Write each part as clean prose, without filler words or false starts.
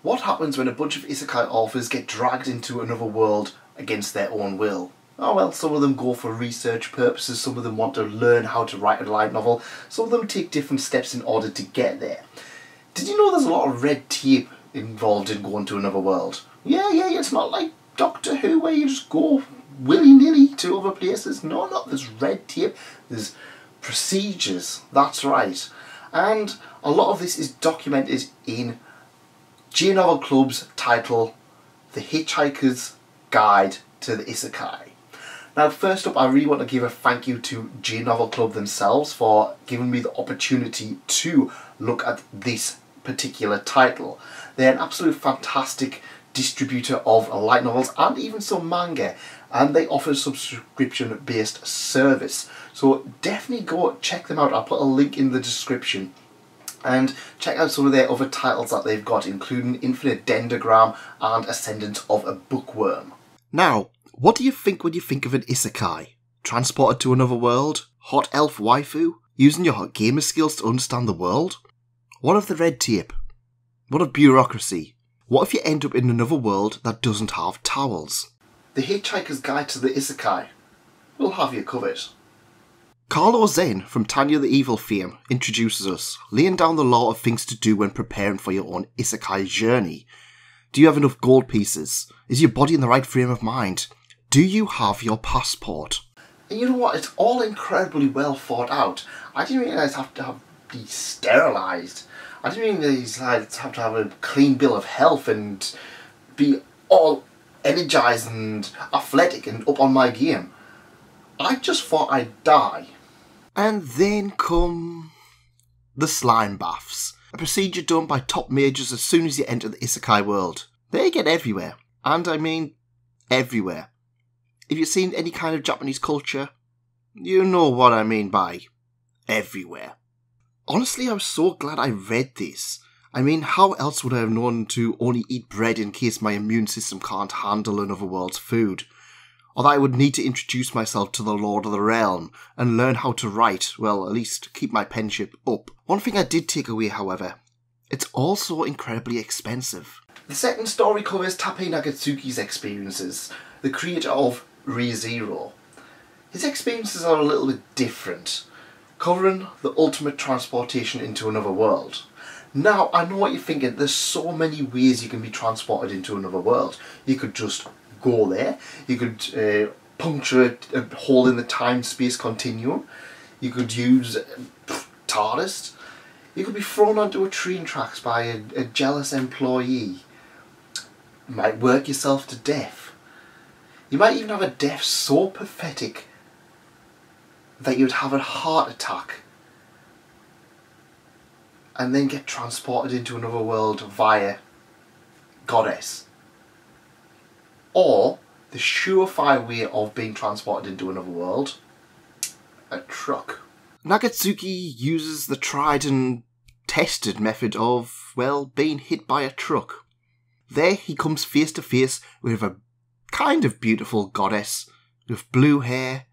What happens when a bunch of isekai authors get dragged into another world against their own will? Oh well, some of them go for research purposes, some of them want to learn how to write a light novel, some of them take different steps in order to get there. Did you know there's a lot of red tape involved in going to another world? Yeah, it's not like Doctor Who where you just go willy-nilly to other places. No, there's red tape, there's procedures, that's right. And a lot of this is documented in J-Novel Club's title, The Hitchhiker's Guide to the Isekai. Now first up, I really want to give a thank you to J-Novel Club themselves for giving me the opportunity to look at this particular title. They're an absolute fantastic distributor of light novels and even some manga, and they offer a subscription based service. So definitely go check them out. I'll put a link in the description. And check out some of their other titles that they've got, including Infinite Dendrogram and Ascendant of a Bookworm. Now, what do you think when you think of an isekai? Transported to another world? Hot elf waifu? Using your gamer skills to understand the world? What of the red tape? What of bureaucracy? What if you end up in another world that doesn't have towels? The Hitchhiker's Guide to the Isekai will have you covered. Carlo Zen from Tanya the Evil fame introduces us, laying down the law of things to do when preparing for your own isekai journey. Do you have enough gold pieces? Is your body in the right frame of mind? Do you have your passport? And you know what, it's all incredibly well thought out. I didn't realise I have to be sterilised. I didn't realise I have to have a clean bill of health and be all energised and athletic and up on my game. I just thought I'd die. And then come the slime baths, a procedure done by top mages as soon as you enter the isekai world. They get everywhere, and I mean everywhere. If you've seen any kind of Japanese culture, you know what I mean by everywhere. Honestly, I was so glad I read this. I mean, how else would I have known to only eat bread in case my immune system can't handle another world's food? Or that I would need to introduce myself to the Lord of the Realm and learn how to write, well, at least keep my penship up. One thing I did take away, however, it's also incredibly expensive. The second story covers Tappei Nagatsuki's experiences, the creator of Re:Zero. His experiences are a little bit different, covering the ultimate transportation into another world. Now, I know what you're thinking, there's so many ways you can be transported into another world. You could just go there, you could puncture a hole in the time-space continuum, you could use TARDIS, you could be thrown onto a train tracks by a jealous employee, you might work yourself to death, you might even have a death so pathetic that you'd have a heart attack and then get transported into another world via Goddess. Or the surefire way of being transported into another world, a truck. Nagatsuki uses the tried and tested method of, well, being hit by a truck. There he comes face to face with a kind of beautiful goddess with blue hair.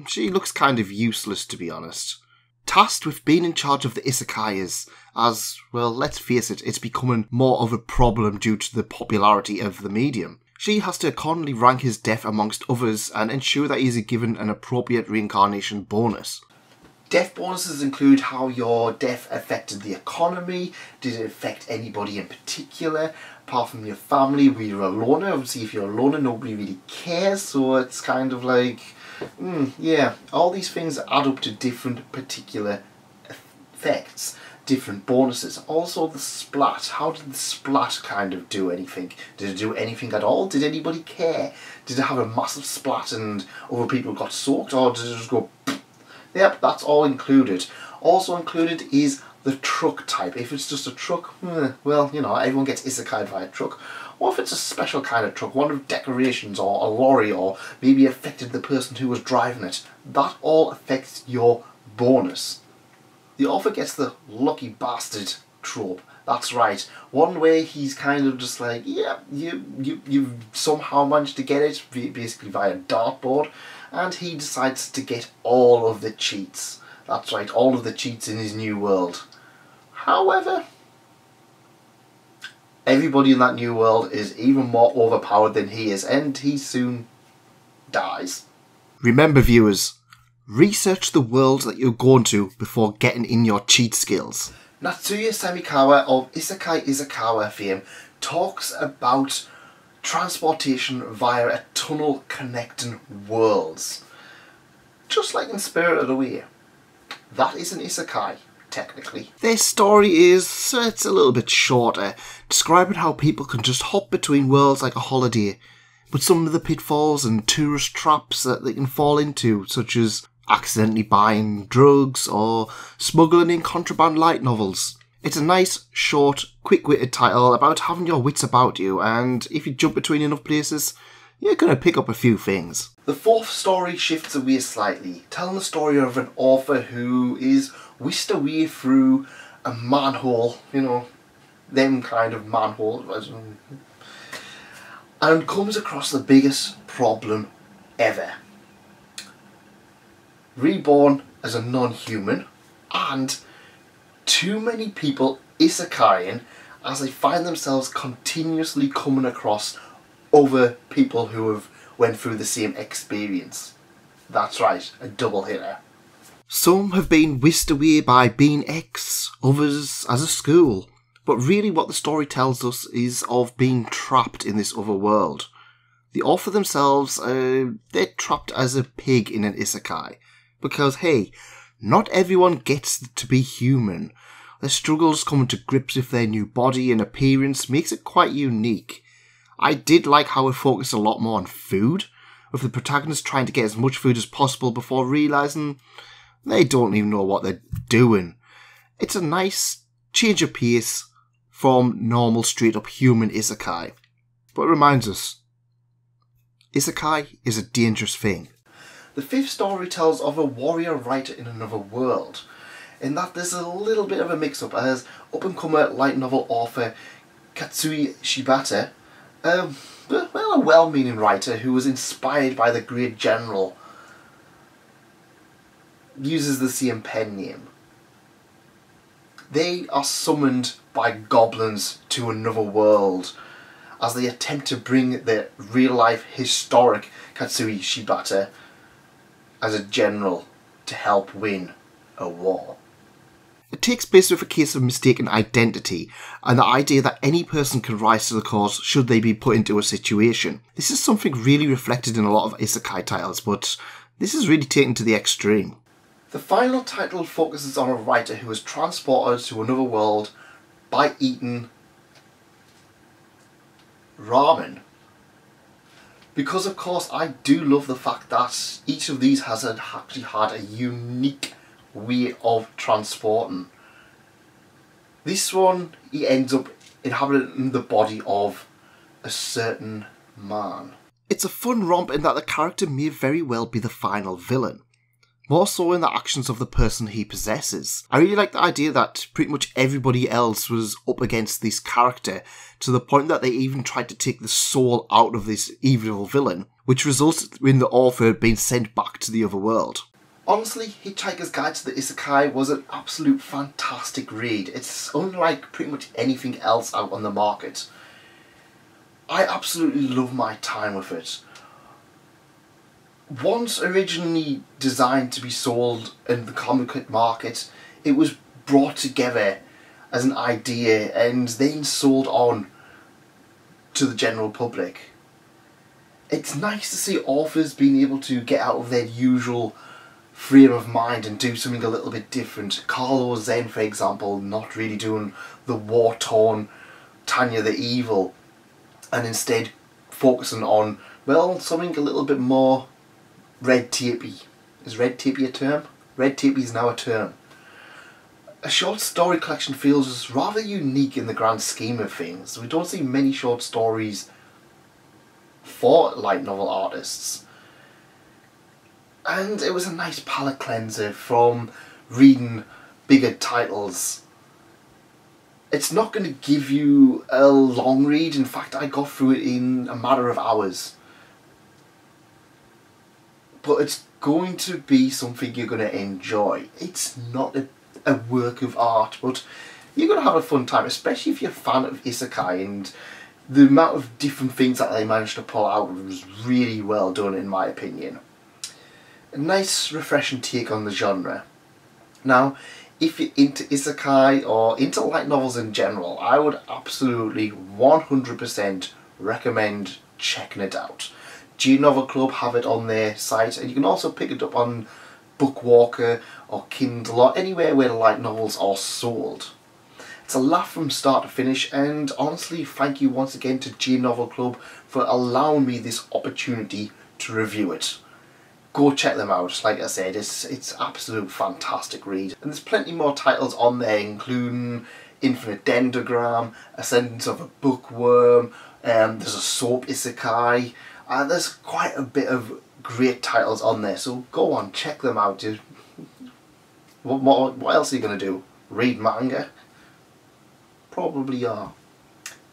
She looks kind of useless, to be honest. Tasked with being in charge of the isekais, as, well, let's face it, it's becoming more of a problem due to the popularity of the medium. She has to constantly rank his death amongst others and ensure that he is given an appropriate reincarnation bonus. Death bonuses include how your death affected the economy, did it affect anybody in particular, apart from your family, were you a loner? Obviously if you're a loner nobody really cares, so it's kind of like, yeah, all these things add up to different particular effects. Different bonuses. Also the splat. How did the splat kind of do anything? Did it do anything at all? Did anybody care? Did it have a massive splat and other people got soaked, or did it just go pfft? Yep, that's all included. Also included is the truck type. If it's just a truck, well, you know, everyone gets isekai'd by a truck. Or if it's a special kind of truck, one with decorations or a lorry, or maybe affected the person who was driving it, that all affects your bonus. The author gets the lucky bastard trope. That's right. One way he's kind of just like, yeah, you've somehow managed to get it, basically via dartboard, and he decides to get all of the cheats. That's right, all of the cheats in his new world. However, Everybody in that new world is even more overpowered than he is, and he soon dies. Remember, viewers, research the world that you're going to before getting in your cheat skills. Natsuya Samikawa of Isekai Izakawa fame talks about transportation via a tunnel connecting worlds. Just like in Spirited Away. That is an isekai, technically. Their story is, it's a little bit shorter, describing how people can just hop between worlds like a holiday, but some of the pitfalls and tourist traps that they can fall into, such as accidentally buying drugs or smuggling in contraband light novels. It's a nice, short, quick-witted title about having your wits about you, and if you jump between enough places, you're going to pick up a few things. The fourth story shifts away slightly, telling the story of an author who is whisked away through a manhole, you know, them kind of manhole, and comes across the biggest problem ever. Reborn as a non-human, and too many people isekaiing as they find themselves continuously coming across other people who have went through the same experience. That's right, a double hitter. Some have been whisked away by being X, others as a school, but really what the story tells us is of being trapped in this other world. The author themselves, they're trapped as a pig in an isekai, because hey, not everyone gets to be human. Their struggles coming to grips with their new body and appearance makes it quite unique. I did like how it focused a lot more on food, with the protagonist trying to get as much food as possible before realising they don't even know what they're doing. It's a nice change of pace from normal straight up human isekai. But it reminds us, isekai is a dangerous thing. The fifth story tells of a warrior writer in another world, in that there's a little bit of a mix-up as up-and-comer light novel author Katsui Shibata, a well-meaning writer who was inspired by the great general, uses the same pen name. They are summoned by goblins to another world as they attempt to bring the real-life historic Katsui Shibata as a general to help win a war. It takes place with a case of mistaken identity and the idea that any person can rise to the cause should they be put into a situation. This is something really reflected in a lot of isekai titles, but this is really taken to the extreme. The final title focuses on a writer who is transported to another world by eating ramen. Because of course I do love the fact that each of these has actually had a unique way of transporting. This one, he ends up inhabiting the body of a certain man. It's a fun romp in that the character may very well be the final villain, more so in the actions of the person he possesses. I really like the idea that pretty much everybody else was up against this character, to the point that they even tried to take the soul out of this evil villain, which results in the author being sent back to the other world. Honestly, Hitchhiker's Guide to the Isekai was an absolute fantastic read. It's unlike pretty much anything else out on the market. I absolutely love my time with it. Once originally designed to be sold in the comic book market, it was brought together as an idea and then sold on to the general public. It's nice to see authors being able to get out of their usual frame of mind and do something a little bit different. Carlo Zen, for example, not really doing the war-torn Tanya the Evil, and instead focusing on, well, something a little bit more red tapey. Is red tapey a term? Red tapey is now a term. A short story collection feels rather unique in the grand scheme of things. We don't see many short stories for light novel artists. And it was a nice palate cleanser from reading bigger titles. It's not going to give you a long read. In fact, I got through it in a matter of hours. But it's going to be something you're going to enjoy. It's not a work of art, but you're going to have a fun time, especially if you're a fan of Isekai, and the amount of different things that they managed to pull out was really well done in my opinion. A nice refreshing take on the genre. Now, if you're into Isekai or into light novels in general, I would absolutely 100% recommend checking it out. G Novel Club have it on their site, and you can also pick it up on Bookwalker or Kindle or anywhere where light novels are sold. It's a laugh from start to finish, and honestly thank you once again to G Novel Club for allowing me this opportunity to review it. Go check them out. Like I said, it's absolute fantastic read. And there's plenty more titles on there, including Infinite Dendrogram, Ascendance of a Bookworm, there's a soap isekai, there's quite a bit of great titles on there, so go on, check them out. What else are you going to do? Read manga? Probably are.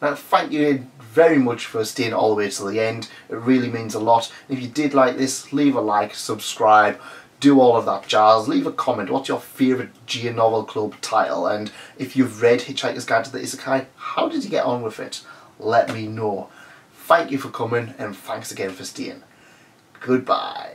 Now, thank you very much for staying all the way to the end. It really means a lot. If you did like this, leave a like, subscribe, do all of that jazz. Leave a comment. What's your favourite G Novel Club title? And if you've read Hitchhiker's Guide to the Isekai, how did you get on with it? Let me know. Thank you for coming, and thanks again for staying. Goodbye.